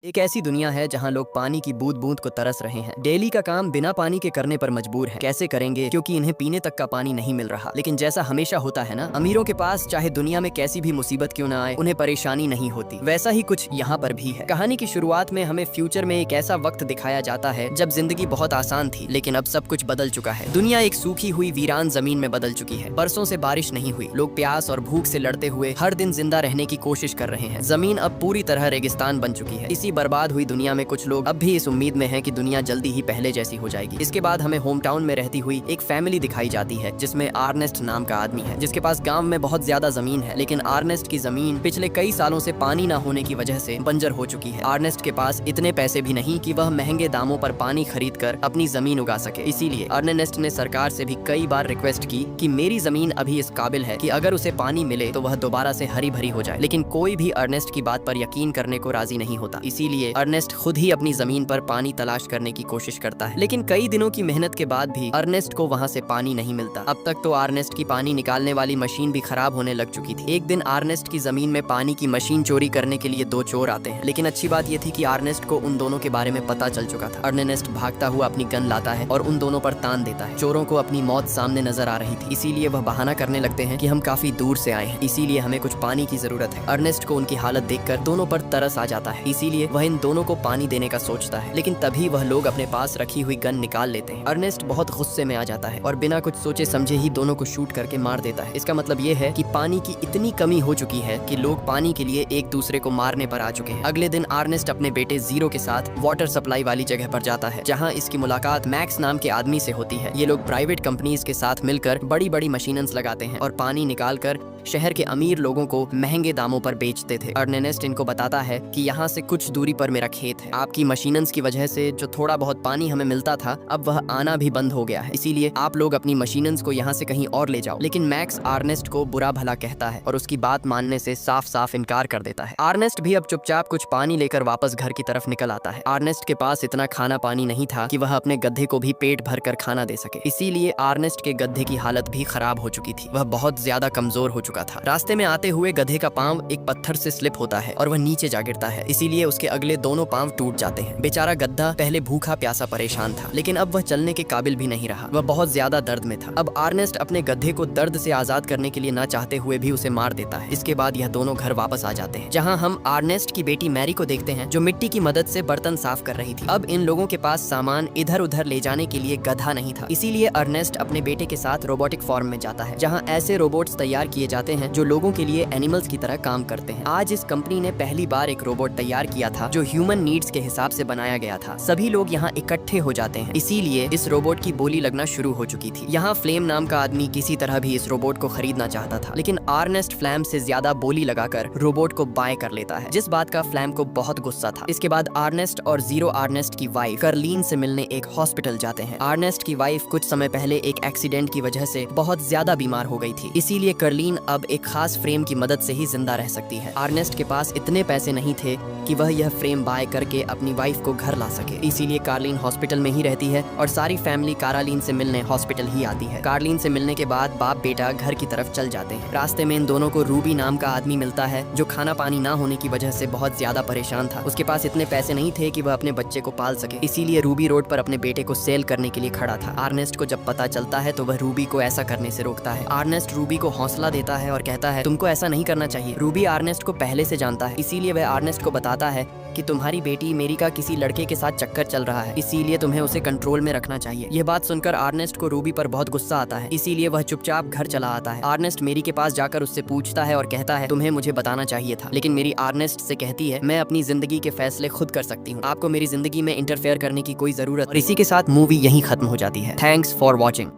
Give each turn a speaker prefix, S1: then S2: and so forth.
S1: एक ऐसी दुनिया है जहां लोग पानी की बूंद बूंद को तरस रहे हैं। डेली का काम बिना पानी के करने पर मजबूर हैं। कैसे करेंगे, क्योंकि इन्हें पीने तक का पानी नहीं मिल रहा। लेकिन जैसा हमेशा होता है ना, अमीरों के पास चाहे दुनिया में कैसी भी मुसीबत क्यों ना आए, उन्हें परेशानी नहीं होती। वैसा ही कुछ यहाँ पर भी है। कहानी की शुरुआत में हमें फ्यूचर में एक ऐसा वक्त दिखाया जाता है जब जिंदगी बहुत आसान थी, लेकिन अब सब कुछ बदल चुका है। दुनिया एक सूखी हुई वीरान जमीन में बदल चुकी है। बरसों से बारिश नहीं हुई। लोग प्यास और भूख से लड़ते हुए हर दिन जिंदा रहने की कोशिश कर रहे हैं। जमीन अब पूरी तरह रेगिस्तान बन चुकी है। इसी बर्बाद हुई दुनिया में कुछ लोग अब भी इस उम्मीद में हैं कि दुनिया जल्दी ही पहले जैसी हो जाएगी। इसके बाद हमें होम टाउन में रहती हुई एक फैमिली दिखाई जाती है जिसमें आर्नेस्ट नाम का आदमी है, जिसके पास गांव में बहुत ज्यादा जमीन है। लेकिन आर्नेस्ट की जमीन पिछले कई सालों से पानी न होने की वजह से बंजर हो चुकी है। आर्नेस्ट के पास इतने पैसे भी नहीं कि वह महंगे दामों पर पानी खरीद कर अपनी जमीन उगा सके। इसीलिए अर्नेस्ट ने सरकार से भी कई बार रिक्वेस्ट की कि मेरी जमीन अभी इस काबिल है कि अगर उसे पानी मिले तो वह दोबारा से हरी भरी हो जाए। लेकिन कोई भी अर्नेस्ट की बात पर यकीन करने को राजी नहीं होता। इसीलिए अर्नेस्ट खुद ही अपनी जमीन पर पानी तलाश करने की कोशिश करता है। लेकिन कई दिनों की मेहनत के बाद भी अर्नेस्ट को वहां से पानी नहीं मिलता। अब तक तो अर्नेस्ट की पानी निकालने वाली मशीन भी खराब होने लग चुकी थी। एक दिन अर्नेस्ट की जमीन में पानी की मशीन चोरी करने के लिए दो चोर आते हैं। लेकिन अच्छी बात यह थी कि अर्नेस्ट को उन दोनों के बारे में पता चल चुका था। अर्नेस्ट भागता हुआ अपनी गन लाता है और उन दोनों पर तान देता है। चोरों को अपनी मौत सामने नजर आ रही थी, इसीलिए वह बहाना करने लगते हैं कि हम काफी दूर से आए हैं, इसीलिए हमें कुछ पानी की जरूरत है। अर्नेस्ट को उनकी हालत देखकर दोनों पर तरस आ जाता है, इसीलिए वह इन दोनों को पानी देने का सोचता है। लेकिन तभी वह लोग अपने पास रखी हुई गन निकाल लेते हैं। अर्नेस्ट बहुत गुस्से में आ जाता है और बिना कुछ सोचे समझे ही दोनों को शूट करके मार देता है। इसका मतलब ये है कि पानी की इतनी कमी हो चुकी है कि लोग पानी के लिए एक दूसरे को मारने पर आ चुके हैं। अगले दिन अर्नेस्ट अपने बेटे जीरो के साथ वाटर सप्लाई वाली जगह पर जाता है, जहाँ इसकी मुलाकात मैक्स नाम के आदमी से होती है। ये लोग प्राइवेट कंपनीज के साथ मिलकर बड़ी बड़ी मशीनस लगाते हैं और पानी निकाल कर शहर के अमीर लोगों को महंगे दामों पर बेचते थे। अर्नेस्ट इनको बताता है कि यहाँ से कुछ दूरी पर मेरा खेत है। आपकी मशीनस की वजह से जो थोड़ा बहुत पानी हमें मिलता था, अब वह आना भी बंद हो गया है, इसीलिए आप लोग अपनी मशीनस को यहाँ से कहीं और ले जाओ। लेकिन मैक्स अर्नेस्ट को बुरा भला कहता है और उसकी बात मानने से साफ साफ इनकार कर देता है। अर्नेस्ट भी अब चुपचाप कुछ पानी लेकर वापस घर की तरफ निकल आता है। अर्नेस्ट के पास इतना खाना पानी नहीं था कि वह अपने गधे को भी पेट भर कर खाना दे सके, इसीलिए अर्नेस्ट के गधे की हालत भी खराब हो चुकी थी। वह बहुत ज्यादा कमजोर हो चुका था। रास्ते में आते हुए गधे का पांव एक पत्थर से स्लिप होता है और वह नीचे जा गिरता है, इसीलिए उसके अगले दोनों पांव टूट जाते हैं। बेचारा गधा पहले भूखा प्यासा परेशान था, लेकिन अब वह चलने के काबिल भी नहीं रहा। वह बहुत ज्यादा दर्द में था। अब अर्नेस्ट अपने गधे को दर्द से आजाद करने के लिए ना चाहते हुए भी उसे मार देता है। इसके बाद यह दोनों घर वापस आ जाते हैं, जहाँ हम अर्नेस्ट की बेटी मैरी को देखते हैं, जो मिट्टी की मदद से बर्तन साफ कर रही थी। अब इन लोगों के पास सामान इधर उधर ले जाने के लिए गधा नहीं था, इसीलिए अर्नेस्ट अपने बेटे के साथ रोबोटिक फॉर्म में जाता है, जहाँ ऐसे रोबोट्स तैयार किए जाते हैं जो लोगों के लिए एनिमल्स की तरह काम करते हैं। आज इस कंपनी ने पहली बार एक रोबोट तैयार किया था जो ह्यूमन नीड्स के हिसाब से बनाया गया था। सभी लोग यहाँ इकट्ठे हो जाते हैं, इसीलिए इस रोबोट की बोली लगना शुरू हो चुकी थी। यहाँ फ्लेम नाम का आदमी किसी तरह भी इस रोबोट को खरीदना चाहता था, लेकिन अर्नेस्ट फ्लैम से ज्यादा बोली लगाकर रोबोट को बाय कर लेता है, जिस बात का फ्लैम को बहुत गुस्सा था। इसके बाद अर्नेस्ट और जीरो अर्नेस्ट की वाइफ कर्लीन से मिलने एक हॉस्पिटल जाते हैं। अर्नेस्ट की वाइफ कुछ समय पहले एक एक्सीडेंट की वजह से बहुत ज्यादा बीमार हो गई थी, इसीलिए कर्लीन अब एक खास फ्रेम की मदद से ही जिंदा रह सकती है। अर्नेस्ट के पास इतने पैसे नहीं थे कि वह यह फ्रेम बाय करके अपनी वाइफ को घर ला सके, इसीलिए कार्लिन हॉस्पिटल में ही रहती है और सारी फैमिली कारालीन से मिलने हॉस्पिटल ही आती है। कार्लिन से मिलने के बाद बाप बेटा घर की तरफ चल जाते हैं। रास्ते में इन दोनों को रूबी नाम का आदमी मिलता है, जो खाना पानी ना होने की वजह से बहुत ज्यादा परेशान था। उसके पास इतने पैसे नहीं थे कि वह अपने बच्चे को पाल सके, इसीलिए रूबी रोड पर अपने बेटे को सेल करने के लिए खड़ा था। अर्नेस्ट को जब पता चलता है तो वह रूबी को ऐसा करने से रोकता है। अर्नेस्ट रूबी को हौसला देता है और कहता है तुमको ऐसा नहीं करना चाहिए। रूबी अर्नेस्ट को पहले से जानता है, इसीलिए वह अर्नेस्ट को बताता है कि तुम्हारी बेटी मेरी का किसी लड़के के साथ चक्कर चल रहा है, इसीलिए तुम्हें उसे कंट्रोल में रखना चाहिए। यह बात सुनकर अर्नेस्ट को रूबी पर बहुत गुस्सा आता है, इसीलिए वह चुपचाप घर चला आता है। अर्नेस्ट मेरी के पास जाकर उससे पूछता है और कहता है तुम्हें मुझे बताना चाहिए था, लेकिन मेरी अर्नेस्ट से कहती है मैं अपनी जिंदगी के फैसले खुद कर सकती हूँ, आपको मेरी जिंदगी में इंटरफेयर करने की कोई जरूरत। और इसी के साथ मूवी यहीं खत्म हो जाती है। Thanks for watching.